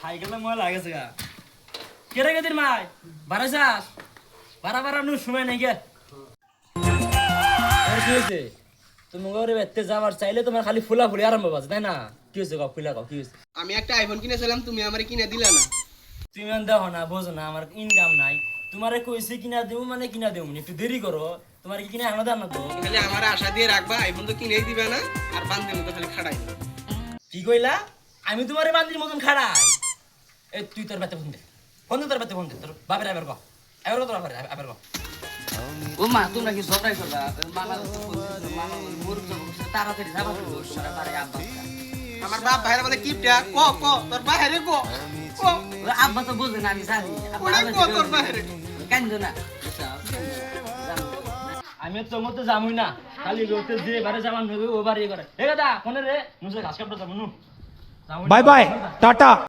সাইকেলে ময়লা লাগেছে গা কেরে গেদির মাই বারাইছাস বারানোর সময় নাই গে আর কি হয়েছে তুমি ঘরে বেতে যাওয়ার চাইলে তোমার খালি ফুলাফুলি আরম্ভ বাজে তাই না কি হয়েছে গো ফুলা কি হয়েছে আমি একটা আইফোন কিনেছিলাম তুমি আমারে কিনে দিলা না তুমি দেখো না বোঝো না আমার ইনকাম নাই তোমারে কইছে কিনা দেবো মানে কিনা দেবো একটু দেরি করো তোমার কি কিনা আলাদা না তো খালি আমার আশা দিয়ে রাখবা আইফোন তো কিনেই দিবে না আর বান্দির মতো খালি খাড়াই কি কইলা আমি তোমারে বান্দির মতন খাড়াই এই তুই তোর বাতে ফোন দে তোর বাতে ফোন দে তোর বাপের আবার কো এবার তোর বাপের আবার কো ও মা তোমরা কি ঝগড়াই করবা মামা মুরুখ তাড়াতাড়ি যাবা তো সারা বারে আব্বা আমার বাপ ভাইরা বলে কিপটা ক ক তোর বাইরে ক ক আব্বা তো বোঝে না আমি জানি ওরে ক তোর বাইরে কান্দো না আমি তোর মতো যামই না খালি রোতে যে বারে যাবার নবে ও বারে করে এ দাদা কোনে রে মুছে ঘাস কাপড় যাবো নু बाय बाय टाटा।